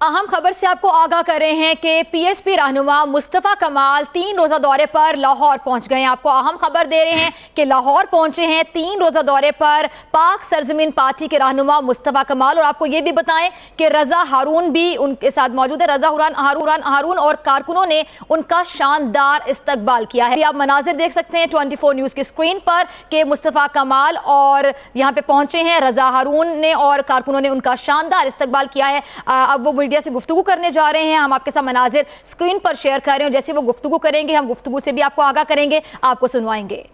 अहम खबर से आपको आगाह कर रहे हैं कि पीएसपी रहनुमा मुस्तफ़ा कमाल 3 रोज़ा दौरे पर लाहौर पहुंच गए हैं। आपको अहम खबर दे रहे हैं कि लाहौर पहुंचे हैं 3 रोज़ा दौरे पर पाक सरजमीन पार्टी के रहनुमा मुस्तफ़ा कमाल। और आपको ये भी बताएं कि रज़ा हारून भी उनके साथ मौजूद है। रज़ा हारून और कारकुनों ने उनका शानदार इस्तकबाल किया है। आप मनाजिर देख सकते हैं 24 न्यूज़ की स्क्रीन पर कि मुस्तफ़ा कमाल और यहाँ पे पहुंचे हैं, रज़ा हारून ने और कारकुनों ने उनका शानदार इस्तकबाल किया है। अब वो मीडिया से गुफ्तगू करने जा रहे हैं। हम आपके साथ मनाजिर स्क्रीन पर शेयर कर रहे हैं। जैसे वो गुफ्तगू करेंगे हम गुफ्तगू से भी आपको आगाह करेंगे, आपको सुनवाएंगे।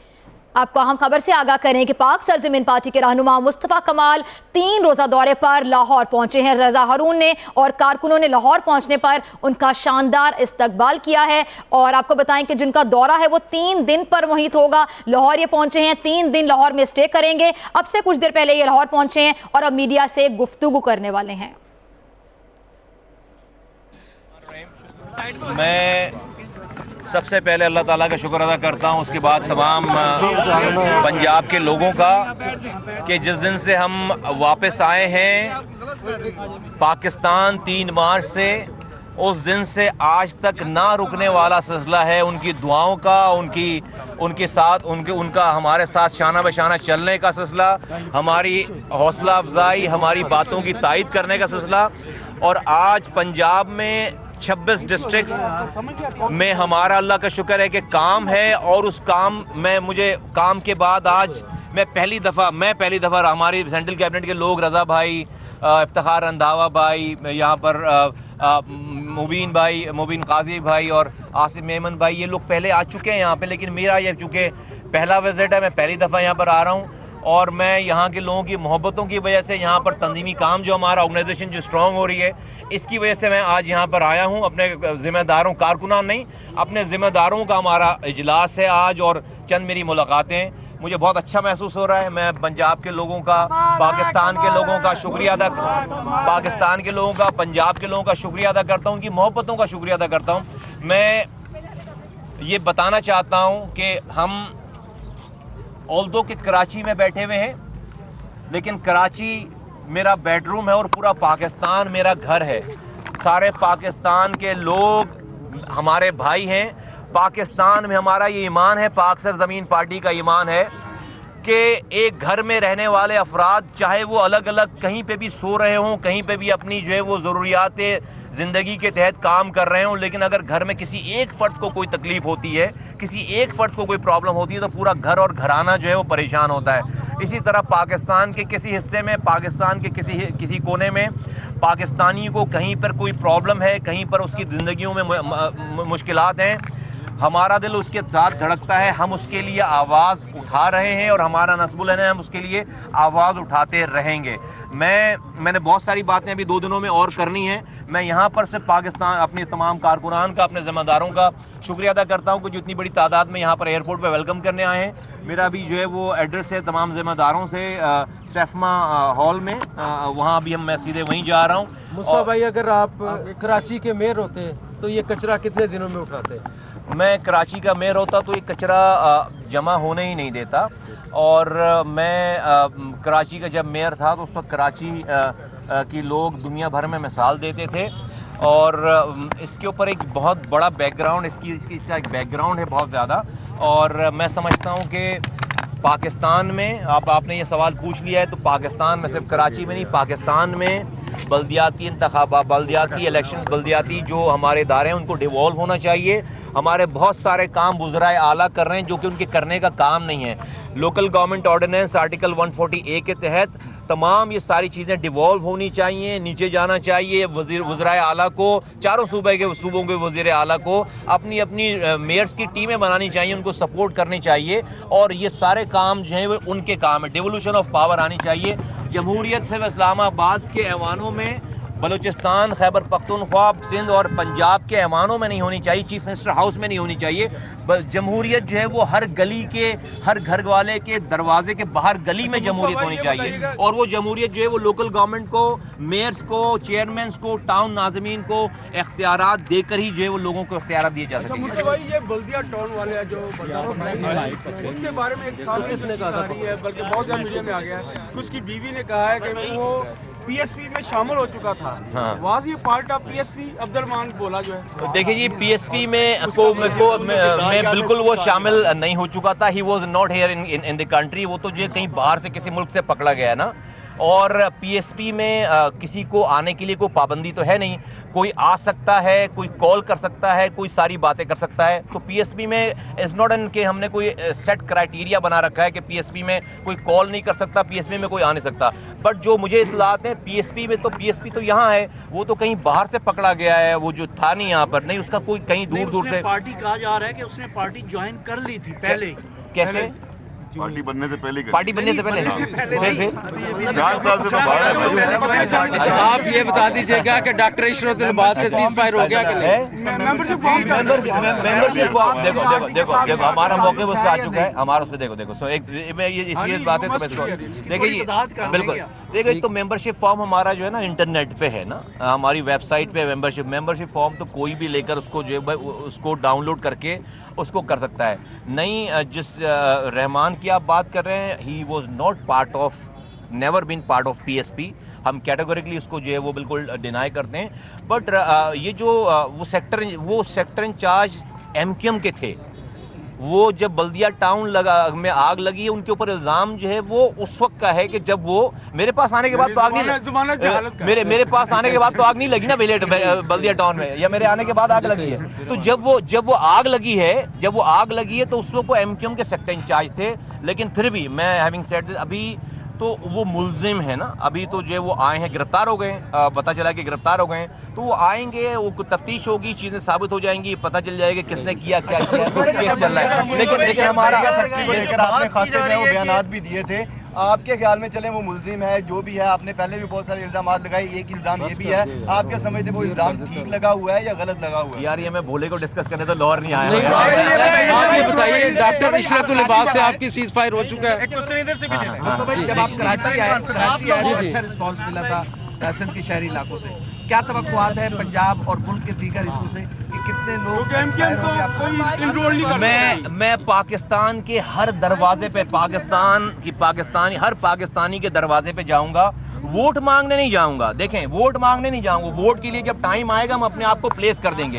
आपको अहम खबर से आगाह करें कि पाक सरजमीन पार्टी के रहनुमा मुस्तफ़ा कमाल 3 रोज़ा दौरे पर लाहौर पहुंचे हैं। रज़ा हारून ने और कारकुनों ने लाहौर पहुंचने पर उनका शानदार इस्तकबाल किया है। और आपको बताएं कि जिनका दौरा है वो 3 दिन पर मुहित होगा। लाहौर ये पहुंचे हैं, 3 दिन लाहौर में स्टे करेंगे। अब से कुछ देर पहले ये लाहौर पहुंचे हैं और अब मीडिया से गुफ्तगू करने वाले हैं। मैं सबसे पहले अल्लाह ताला का शुक्र अदा करता हूँ, उसके बाद तमाम पंजाब के लोगों का कि जिस दिन से हम वापस आए हैं पाकिस्तान 3 मार्च से, उस दिन से आज तक ना रुकने वाला सिलसिला है उनकी दुआओं का, उनके साथ उनका हमारे साथ शाना बशाना चलने का सिलसिला, हमारी हौसला अफजाई, हमारी बातों की तायद करने का सिलसिला। और आज पंजाब में 26 डिस्ट्रिक्ट्स में हमारा अल्लाह का शुक्र है कि काम है। और उस काम में मुझे काम के बाद आज मैं पहली दफ़ा हमारी सेंट्रल कैबिनेट के लोग, रज़ा भाई, इफ्तिखार रंधावा भाई, यहाँ पर मुबीन काजी भाई और आसिफ मेमन भाई, ये लोग पहले आ चुके हैं यहाँ पे, लेकिन मेरा ये चूँकि पहला विज़िट है, मैं पहली दफ़ा यहाँ पर आ रहा हूँ। और मैं यहाँ के लोगों की मोहब्बतों की वजह से यहाँ पर तंजीमी काम जो हमारा ऑर्गेनाइजेशन जो स्ट्रॉन्ग हो रही है, इसकी वजह से मैं आज यहाँ पर आया हूँ। अपने ज़िम्मेदारों, कारकुनान नहीं, अपने ज़िम्मेदारों का हमारा इजलास है आज और चंद मेरी मुलाकातें। मुझे बहुत अच्छा महसूस हो रहा है। मैं पंजाब के लोगों का, पाकिस्तान के लोगों का शुक्रिया अदा, पाकिस्तान के लोगों का, पंजाब के लोगों का शुक्रिया अदा करता हूँ, उनकी मोहब्बतों का शुक्रिया अदा करता हूँ। मैं ये बताना चाहता हूँ कि हम ऑल्दो के कराची में बैठे हुए हैं, लेकिन कराची मेरा बेडरूम है और पूरा पाकिस्तान मेरा घर है। सारे पाकिस्तान के लोग हमारे भाई हैं। पाकिस्तान में हमारा ये ईमान है, पाक सरजमीन पार्टी का ईमान है कि एक घर में रहने वाले अफराद, चाहे वो अलग अलग कहीं पे भी सो रहे हों, कहीं पे भी अपनी जो है वो ज़रूरियात ज़िंदगी के तहत काम कर रहे हों, लेकिन अगर घर में किसी एक फ़र्द को कोई तकलीफ़ होती है, किसी एक फ़र्द को कोई प्रॉब्लम होती है, तो पूरा घर और घराना जो है वो परेशान होता है। इसी तरह पाकिस्तान के किसी हिस्से में, पाकिस्तान के किसी कोने में पाकिस्तानी को कहीं पर कोई प्रॉब्लम है, कहीं पर उसकी ज़िंदगियों में मुश्किलात हैं, हमारा दिल उसके साथ धड़कता है। हम उसके लिए आवाज़ उठा रहे हैं और हमारा नस्बुल है, हम उसके लिए आवाज़ उठाते रहेंगे। मैंने बहुत सारी बातें अभी 2 दिनों में और करनी है। मैं यहाँ पर सिर्फ पाकिस्तान, अपने तमाम कारकुनान का, अपने ज़िम्मेदारों का शुक्रिया अदा करता हूँ कि जो इतनी बड़ी तादाद में यहाँ पर एयरपोर्ट पर वेलकम करने आए हैं। मेरा भी जो है वो एड्रेस है तमाम ज़िम्मेदारों से सैफमा हॉल में, वहाँ भी मैं सीधे वहीं जा रहा हूँ। मुस्तफा भाई, अगर आप कराची के मेयर होते तो ये कचरा कितने दिनों में उठाते? मैं कराची का मेयर होता तो ये कचरा जमा होने ही नहीं देता। और मैं कराची का जब मेयर था तो उस वक्त कराची की लोग दुनिया भर में मिसाल देते थे। और इसके ऊपर एक बहुत बड़ा बैकग्राउंड, इसका एक बैकग्राउंड है बहुत ज़्यादा। और मैं समझता हूँ कि पाकिस्तान में, आपने ये सवाल पूछ लिया है, तो पाकिस्तान में सिर्फ कराची में नहीं, पाकिस्तान में बल्दियाती इंतखाबात, बल्दियाती इलेक्शन, बल्दियाती जो हमारे इदारे हैं उनको डिवॉल्व होना चाहिए। हमारे बहुत सारे काम वुज़राए आला कर रहे हैं जो कि उनके करने का काम नहीं है। Local government ordinance article 140A के तहत तमाम ये सारी चीज़ें डिवॉल्व होनी चाहिए, नीचे जाना चाहिए। वज़राए आला को, चारों सूबों के वज़ीर आला को अपनी मेयर्स की टीमें बनानी चाहिए, उनको सपोर्ट करनी चाहिए। और ये सारे काम जो हैं वो उनके काम है। डिवोल्यूशन ऑफ पावर आनी चाहिए। जमहूरियत से इस्लामाबाद के ऐवानों में, बलूचिस्तान, खैबर पख्तूनख्वा, सिंध और पंजाब के ऐवानों में नहीं होनी चाहिए, चीफ मिनिस्टर हाउस में नहीं होनी चाहिए। जमहूरियत जो है वो हर गली के, हर घर वाले के दरवाजे के बाहर गली में जमहूरियत होनी चाहिए। और वो जमहूरियत जो है वो लोकल गवर्नमेंट को, मेयर्स को, चेयरमैन को, टाउन नाज़मीन को इख्तियारात देकर ही जो है वो लोगों को इख्तियारात दिए जा सकेंगे। ये बल्दिया टाउन वाले जो उसके बारे में एक साल किसने कहा था, बल्कि बहुत ज़्यादा मीडिया में आ गया है। उसकी बीवी ने कहा है कि वो पीएसपी में शामिल हो चुका था। हाँ। वाज ये पार्ट ऑफ पीएसपी? अब्दुलरहमान बोला जो है। देखिए जी, पीएसपी में मैं बिल्कुल वो शामिल नहीं हो चुका था। ही was not here in the country. वो तो जो कहीं बाहर से किसी मुल्क से पकड़ा गया है ना। और पीएसपी में किसी को आने के लिए कोई पाबंदी तो है नहीं, कोई आ सकता है, कोई कॉल कर सकता है, कोई सारी बातें कर सकता है। तो पीएसपी में इट्स नॉट एन कि हमने कोई सेट क्राइटेरिया बना रखा है कि पीएसपी में कोई कॉल नहीं कर सकता, पीएसपी में कोई आ नहीं सकता। बट जो मुझे इत्तलात हैं पीएसपी में, तो पीएसपी तो यहाँ है, वो तो कहीं बाहर से पकड़ा गया है, वो जो था नहीं यहाँ पर, नहीं उसका कोई कहीं दूर दूर से। पार्टी कहा जा रहा है कि उसने पार्टी ज्वाइन कर ली थी पहले। कैसे? पार्टी बनने से पहले पार्टी बनने से पहले? कैसे? 4 साल से तो बाहर है। अच्छा, आप ये बता दीजिएगा कि डॉक्टर इशरत अब्बास से सीज फायर हो गया कि नहीं? मेंबरशिप फॉर्म देखो हमारा मौके उस पे आ चुका है, हमारा उस पे देखो सो एक मैं ये सीरियस बात है तो मैं इसको देखिए जी बिल्कुल देखिए। एक तो मेंबरशिप फॉर्म हमारा जो है ना इंटरनेट पे है ना, हमारी वेबसाइट पे मेंबरशिप फॉर्म तो कोई भी लेकर उसको जो है उसको डाउनलोड करके उसको कर सकता है। नहीं, जिस रहमान की आप बात कर रहे हैं, he was not part of, never been part of PSP. हम कैटेगोरिकली उसको जो है वो बिल्कुल डिनाई करते हैं। बट ये जो वो सेक्टर इंचार्ज एमक्यूएम के थे, वो जब बल्दिया टाउन में आग लगी, उनके ऊपर इल्ज़ाम जो है वो उस वक्त का है कि जब वो मेरे पास आने के बाद तो आग नहीं मेरे पास आने के बाद तो आग नहीं लगी ना बल्दिया टाउन में, या मेरे आने के बाद आग लगी है। तो जब वो आग लगी है तो उस वक्त वो एमक्यूएम के सेक्टर इंचार्ज थे। लेकिन फिर भी मैं हैविंग सेड दिस, अभी तो वो मुल्जिम है ना, अभी तो जो वो आए हैं, गिरफ्तार हो गए, पता चला कि गिरफ्तार हो गए, तो वो आएंगे, वो तफ्तीश होगी, चीज़ें साबित हो जाएंगी, पता चल जाएगा किसने किया क्या किया, केस चल रहा है। लेकिन हमारा लेकर आपने खासे जो है वो बयानात भी दिए थे, आपके ख्याल में चले वो मुल्जिम है जो भी है, आपने पहले भी बहुत सारे इल्जाम लगाए, एक इल्जाम ये भी है, आप क्या समझते वो इल्जाम ठीक लगा हुआ है या गलत लगा हुआ है? यार ये मैं भोले को डिस्कस करने तो लाहौर नहीं आया। आप ये बताइए, डॉक्टर इशरत अब्बास से आपकी सीज फायर हो चुका है? क्वेश्चन इधर से भी ले लें। भाई, जब आप कराची आए तो अच्छा रिस्पांस मिला था सिंध के शहरी इलाकों से, क्या तवक्कुआत है पंजाब और मुल्क के दीगर हिस्सों से कि कितने लोग मैं पाकिस्तान के हर दरवाजे पे हर पाकिस्तानी के दरवाजे पे जाऊंगा, वोट मांगने नहीं जाऊंगा। देखें, वोट मांगने नहीं जाऊंगा, वोट के लिए जब टाइम आएगा हम अपने आप को प्लेस कर देंगे।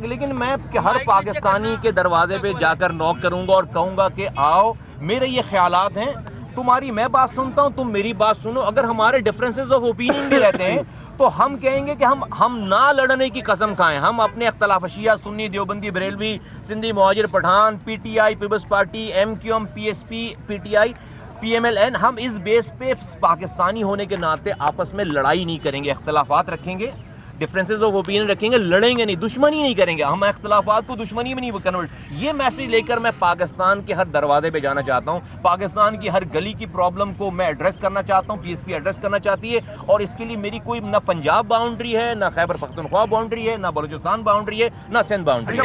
लेकिन मैं हर पाकिस्तानी के दरवाजे पे जाकर नॉक करूंगा और कहूंगा कि आओ, मेरे ये ख्यालात हैं, तुम्हारी मैं बात सुनता हूं, तुम मेरी बात सुनो। अगर हमारे डिफरेंसेस ऑफ ओपिनियन भी रहते हैं तो हम कहेंगे कि हम ना लड़ने की कसम खाएं। हम अपने अख्तलाफ Shia, Sunni, Deobandi, Barelvi, Sindhi, Muhajir, Pathan, PTI, peoples party, MQM, PSP, PTI, PMLN, हम इस बेस पे पाकिस्तानी होने के नाते आपस में लड़ाई नहीं करेंगे, अख्तलाफात रखेंगे, डिफरेंसेस ऑफ ओपिनियन रखेंगे, लड़ेंगे नहीं, दुश्मनी नहीं करेंगे। हम अख्तलाफात को दुश्मनी में नहीं कन्वर्ट। ये मैसेज लेकर मैं पाकिस्तान के हर दरवाजे पे जाना चाहता हूँ, पाकिस्तान की हर गली की प्रॉब्लम को मैं एड्रेस करना चाहता हूँ, पीएसपी एड्रेस करना चाहती है। और इसके लिए मेरी कोई ना पंजाब बाउंड्री है, ना खैबर पख्तूनख्वा बाउंड्री है, ना बलूचिस्तान बाउंड्री है, ना सिंध बाउंड्री है।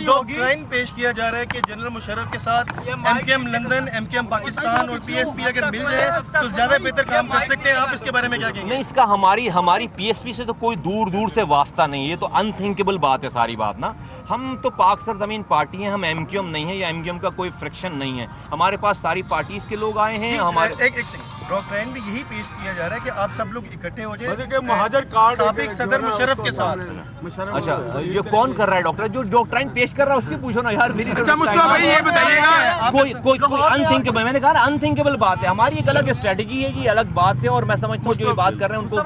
डॉक्ट्राइन पेश किया जा रहा है कि जनरल मुशर्रफ के साथ एमकेएम लंदन, एमकेएम पाकिस्तान और पीएसपी अगर मिल जाए तो ज्यादा बेहतर काम कर सकते हैं। आप इसके बारे में क्या कहेंगे? नहीं, इसका हमारी पीएसपी से तो कोई दूर से वास्ता नहीं है, ये तो अनथिंकेबल बात है सारी बात ना। हम तो पाक सरजमीन पार्टी हैं, हम एमक्यूएम नहीं है, या एमक्यूएम का कोई फ्रिक्शन नहीं है। हमारे पास सारी पार्टीज के लोग आए हैं। हमारे एक डॉक्ट्राइन भी यही पेश किया जा रहा है कि आप सब लोग इकट्ठे हो जाए महाजर कार्ड साबिक सदर मुशर्रफ के साथ। अच्छा, ये कौन कर रहा है डॉक्टर? जो डॉक्ट्राइन पेश कर रहा है उससे पूछो ना यार। मेरी अच्छा मुस्तफा भाई ये बताइएगा, कोई अनथिंकेबल, मैंने कहा अनथिंकेबल बात है। हमारी एक अलग स्ट्रेटजी है, ये अलग बात है। और मैं समझता हूँ जो ये बात कर रहे हैं उनको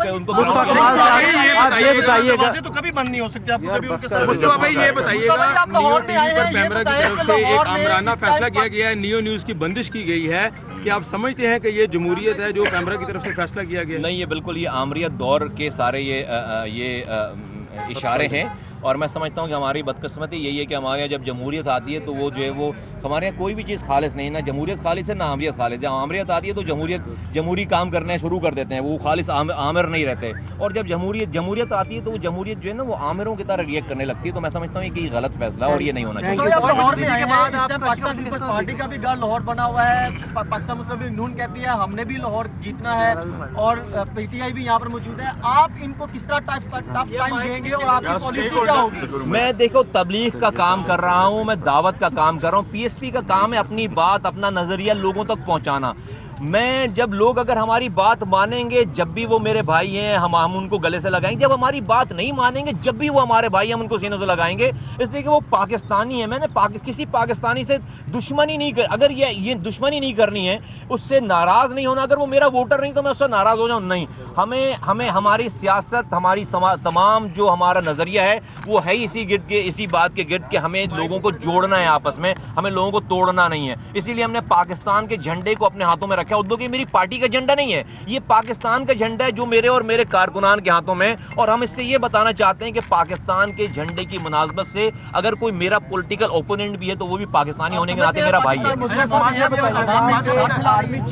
ये बताइएगा, तो कभी बंद नहीं हो सकते, आपको कभी उनके साथ। मुस्तफा भाई ये बताइएगा, नियो टीवी पर कैमरा की तरफ से एक आमराना फैसला किया गया है, नियो न्यूज़ की बंदिश की गई है, कि आप समझते हैं कि ये जमहूरियत है जो कैमरा की तरफ से फैसला किया गया? नहीं, ये बिल्कुल ये आमरियत दौर के सारे ये इशारे हैं। और मैं समझता हूँ कि हमारी बदकिस्मती यही है कि हमारे यहाँ जब जमहूरियत आती है तो वो जो है वो हमारे यहाँ कोई भी चीज़ खालिस नहीं, ना जमहूरियत खालिस है ना आमरियत खालिस। जब आमरियत आती है तो जमहूरी काम करने शुरू कर देते हैं, वो खालिस आमिर नहीं रहते। और जब जमहूरियत आती है तो वो जमहूरियत जो है ना वो आमिरों की तरह रिएक्ट करने लगती है। तो मैं समझता हूँ कि गलत फैसला और ये नहीं होना चाहिए। पाकिस्तान पीपल्स पार्टी का भी गढ़ लाहौर बना हुआ है, पाकिस्तान मुस्लिम लीग नून कहती है हमने भी लाहौर जीतना है, और पीटीआई भी यहाँ पर मौजूद है। आप इनको किस तरह टफ टाइम देंगे और आपकी पॉलिसी क्या होगी? मैं देखो तबलीग का काम कर रहा हूँ, मैं दावत का काम कर रहा हूँ। पीएसपी का काम है अपनी बात, अपना नजरिया लोगों तक पहुँचाना। मैं जब लोग अगर हमारी बात मानेंगे जब भी वो मेरे भाई हैं हम उनको गले से लगाएंगे, जब हमारी बात नहीं मानेंगे जब भी वो हमारे भाई हम उनको सीनों से लगाएंगे, इसलिए कि वो पाकिस्तानी है। मैंने किसी पाकिस्तानी से दुश्मनी नहीं अगर ये दुश्मनी नहीं करनी है, उससे नाराज़ नहीं होना। अगर वो मेरा वोटर नहीं तो मैं उससे नाराज़ हो जाऊँ, नहीं। हमें हमारी सियासत, हमारी तमाम जो हमारा नज़रिया है वो है इसी बात के गिर्द कि हमें लोगों को जोड़ना है आपस में, हमें लोगों को तोड़ना नहीं है। इसीलिए हमने पाकिस्तान के झंडे को अपने हाथों में रखा। उर्दू की मेरी पार्टी का झंडा नहीं है, ये पाकिस्तान का झंडा है जो मेरे और मेरे कारकुनान के हाथों में। और हम इससे ये बताना चाहते हैं कि पाकिस्तान के झंडे की मुनासबत से अगर कोई मेरा पॉलिटिकल ओपोनेंट भी है तो वो भी पाकिस्तानी होने के नाते मेरा भाई है।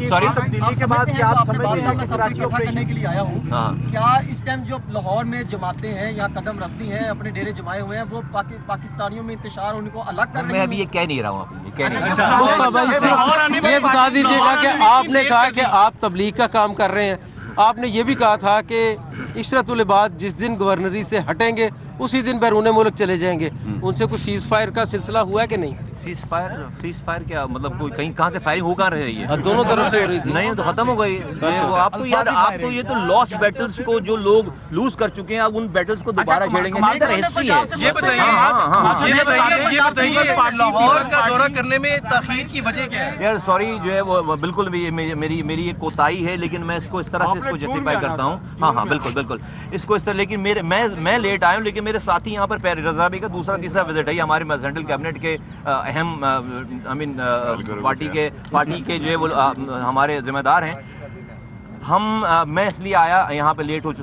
सॉरी, दिल्ली के बाद क्या आप करने के लिए आया हूँ, क्या इस टाइम जो लाहौर में जमाते हैं या कदम रखती हैं, अपने डेरे जमाए हुए हैं, वो पाकिस्तानियों में इंतशार उनको अलग कर रही हैं? मैं अभी ये कह नहीं रहा हूँ, आपको ये कह नहीं मुस्तफा भाई ये बता दीजिएगा कि आपने कहा कि आप तबलीग का काम कर रहे हैं, आपने ये भी कहा था कि इशरतुल इबाद जिस दिन गवर्नरी से हटेंगे उसी दिन बैरून मुल्क चले जाएंगे, उनसे कुछ सीज फायर का सिलसिला हुआ है कि नहीं? सीज फायर क्या मतलब, कोई कहाँ से फायरिंग हो कहाँ रही है? दोनों तरफ से हो रही थी। नहीं, तो खत्म हो गई। आप तो यार, आप तो ये तो लॉस्ट बैटल्स को जो लोग लूज कर चुके हैं, अब उन बैटल्स को दोबारा छेड़ेंगे नहीं, तो हिस्ट्री है। ये बताइए लाहौर का दौरा करने में ताखीर की वजह क्या है? यार सॉरी, जो है वो बिल्कुल मेरी एक कोताही है, लेकिन मैं इसको इस तरह से इसको जस्टिफाई करता हूँ। हाँ बिल्कुल इसको इस तरह, लेकिन मैं लेट आया हूँ, लेकिन मेरे साथी यहाँ पर रज़ा भाई का दूसरा तीसरा विजिट है। हमारे सेंट्रल कैबिनेट के अहम पार्टी के जो है वो हमारे जिम्मेदार हैं। मैं इसलिए आया यहाँ पे लेट हो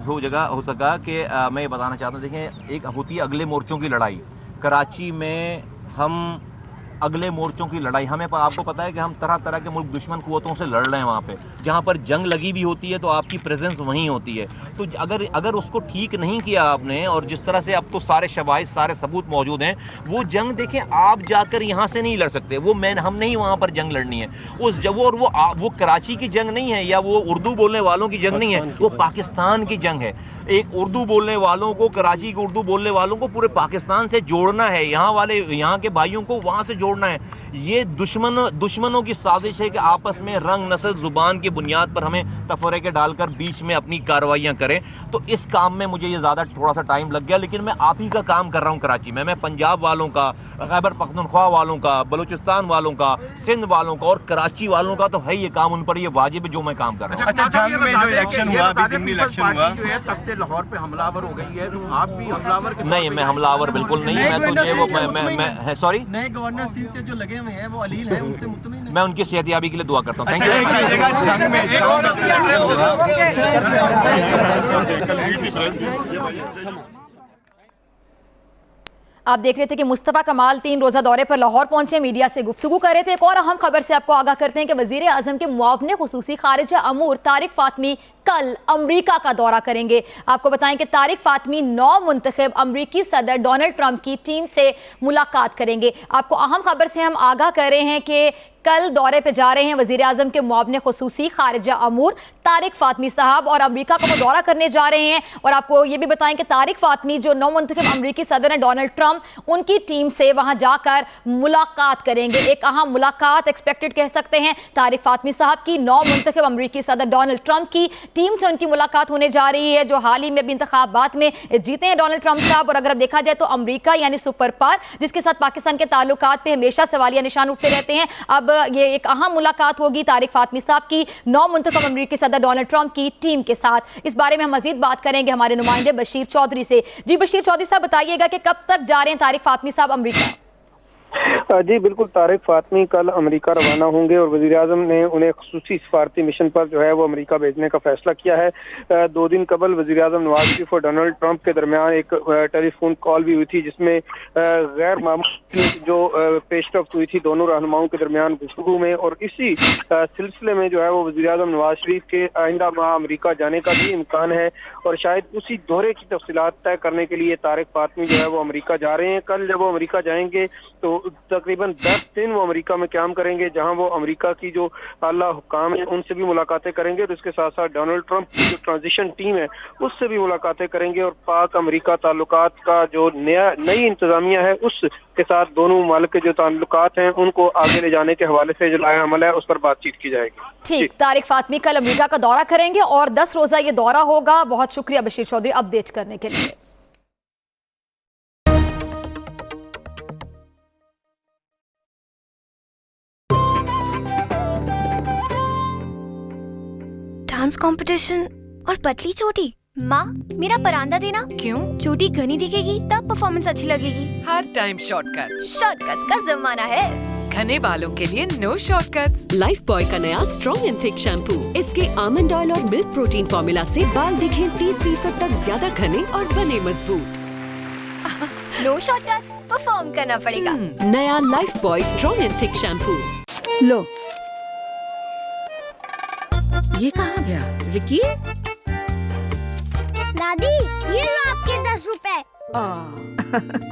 सका कि मैं ये बताना चाहता हूँ, देखें, एक होती है अगले मोर्चों की लड़ाई। कराची में हम अगले मोर्चों की लड़ाई, आपको पता है कि हम तरह तरह के मुल्क दुश्मन कुव्वतों से लड़ रहे हैं। वहाँ पे जहाँ पर जंग लगी भी होती है तो आपकी प्रेजेंस वहीं होती है। तो अगर उसको ठीक नहीं किया आपने, और जिस तरह से अब तो सारे शवाहिद, सारे सबूत मौजूद हैं, वो जंग देखें आप जाकर यहाँ से नहीं लड़ सकते। हमने ही वहाँ पर जंग लड़नी है। वो कराची की जंग नहीं है, या वो उर्दू बोलने वालों की जंग नहीं है, वो पाकिस्तान की जंग है। एक उर्दू बोलने वालों को, कराची के उर्दू बोलने वालों को पूरे पाकिस्तान से जोड़ना है, यहाँ के भाइयों को वहाँ से जोड़ना है। ये दुश्मनों की साजिश है कि आपस में रंग, नस्ल, जुबान की बुनियाद पर हमें तफरीके डालकर बीच में अपनी कार्रवाइयाँ करें। तो इस काम में मुझे ये ज़्यादा थोड़ा सा टाइम लग गया, लेकिन मैं आप ही का काम कर रहा हूँ कराची में। मैं पंजाब वालों का, खैबर पख्तूनख्वा वालों का, बलूचिस्तान वालों का, सिंध वालों का और कराची वालों का तो है ये काम, उन पर ये वाजिब है जो मैं काम कर रहा हूँ। अच्छा, जंग में जो इलेक्शन हुआ, अभी ज़िमनी इलेक्शन हुआ, लाहौर पे हमलावर हो गई है, तो आप भी हमलावर? नहीं, मैं हमलावर बिल्कुल नहीं। मैं सॉरी, नए गवर्नर सीट से जो लगे हुए हैं वो अलील है, उनसे मुतमिन है? मैं उनकी सेहतयाबी के लिए दुआ करता हूँ। Thank you. आप देख रहे थे कि मुस्तफ़ा कमाल 3 रोज़ा दौरे पर लाहौर पहुंचे, मीडिया से गुफ्तगू कर रहे थे। एक और अहम खबर से आपको आगाह करते हैं कि वज़ीर आज़म के मुआवने खुसूसी खारिजा अमूर तारिक फ़ातमी कल अमरीका का दौरा करेंगे। आपको बताएं कि तारिक फ़ातमी 9 मुंतखब अमरीकी सदर डोनाल्ड ट्रंप की टीम से मुलाकात करेंगे। आपको अहम खबर से हम आगाह कर रहे हैं कि कल दौरे पे जा रहे हैं वज़ीर आज़म के मुआवने खुसूसी खारिजा अमूर तारिक फ़ातमी साहब, और अमरीका का वो दौरा करने जा रहे हैं। और आपको ये भी बताएं कि तारिक फ़ातमी जो 9 मुंतखब अमरीकी सदर हैं डोनाल्ड ट्रंप, उनकी टीम से वहां जाकर मुलाकात करेंगे। एक अहम मुलाकात एक्सपेक्टेड कह सकते हैं। तारिक फ़ातमी साहब की 9 मुंतखब अमरीकी सदर डोनाल्ड ट्रंप की टीम से उनकी मुलाकात होने जा रही है, जो हाल ही में भी इंतखाबात में जीते हैं डोनाल्ड ट्रंप साहब। और अगर देखा जाए तो अमरीका यानी सुपर पावर, जिसके साथ पाकिस्तान के ताल्लुकात पे हमेशा सवालिया निशान उठते रहते हैं, अब ये एक अहम मुलाकात होगी तारिक फ़ातमी साहब की 9 मुंतखब अमरीकी सदर डोनाल्ड ट्रंप की टीम के साथ। इस बारे में हम मजीद बात करेंगे हमारे नुमाइंदे बशीर चौधरी से। जी बशीर चौधरी साहब, बताइएगा कि कब तक जा रहे हैं तारिक फ़ातमी साहब अमरीका? जी बिल्कुल, तारिक फ़ातमी कल अमेरिका रवाना होंगे और वज़ीर आज़म ने उन्हें ख़ुसूसी सफारती मिशन पर जो है वो अमेरिका भेजने का फैसला किया है। 2 दिन कबल वज़ीर आज़म नवाज शरीफ और डोनाल्ड ट्रंप के दरमियान एक टेलीफोन कॉल भी हुई थी, जिसमें गैर मामूली जो पेशरफ्त हुई थी दोनों रहनुमाओं के दरमियान गुफ्तगू में। और इसी सिलसिले में जो है वो वज़ीर आज़म नवाज शरीफ के आइंदा माह अमेरिका जाने का भी इम्कान है, और शायद उसी दौरे की तफसीलात तय करने के लिए तारिक फ़ातमी जो है वो अमेरिका जा रहे हैं। कल जब वो अमेरिका जाएंगे तो तकरीबन 10 दिन वो अमेरिका में क़याम करेंगे, जहां वो अमेरिका की जो आला हुकाम है उनसे भी मुलाकातें करेंगे और इसके साथ साथ डोनाल्ड ट्रंप की जो ट्रांजिशन टीम है उससे भी मुलाकातें करेंगे और पाक अमेरिका ताल्लुकात का जो नई इंतजामिया है उसके साथ दोनों मुमालिक के जो ताल्लुकात हैं उनको आगे ले जाने के हवाले से जो लाया अमल है उस पर बातचीत की जाएगी। ठीक, तारिक फातमी कल अमेरिका का दौरा करेंगे और 10 रोजा ये दौरा होगा। बहुत शुक्रिया बशीर चौधरी अपडेट करने के लिए। डांस कंपटीशन और पतली चोटी। माँ मेरा परांदा देना। क्यों? चोटी घनी दिखेगी तब परफॉर्मेंस अच्छी लगेगी। हर टाइम शॉर्टकट्स। शॉर्टकट्स का जमाना है। घने बालों के लिए नो शॉर्टकट्स। लाइफ बॉय का नया स्ट्रॉन्ग एंड थिक शैम्पू। इसके आमंड ऑयल और मिल्क प्रोटीन फॉर्मूला से बाल दिखें 30% तक ज्यादा घने और बने मजबूत। नो शॉर्टकट्स, परफॉर्म करना पड़ेगा। नया Lifebuoy strong and thick shampoo. लो, ये कहाँ गया रिकी? दादी ये लो आपके 10 रुपए।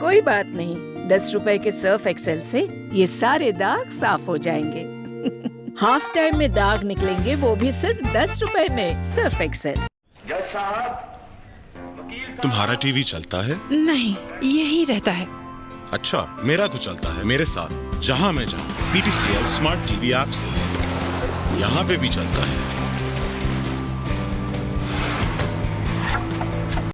कोई बात नहीं, 10 रुपए के सर्फ एक्सेल से ये सारे दाग साफ हो जाएंगे। हाफ टाइम में दाग निकलेंगे, वो भी सिर्फ 10 रुपए में। Surf Excel. तुम्हारा टीवी चलता है? नहीं, यही रहता है। अच्छा, मेरा तो चलता है मेरे साथ। जहाँ मैं जाऊँ PTCL स्मार्ट टीवी ऐप से यहाँ पे भी चलता है।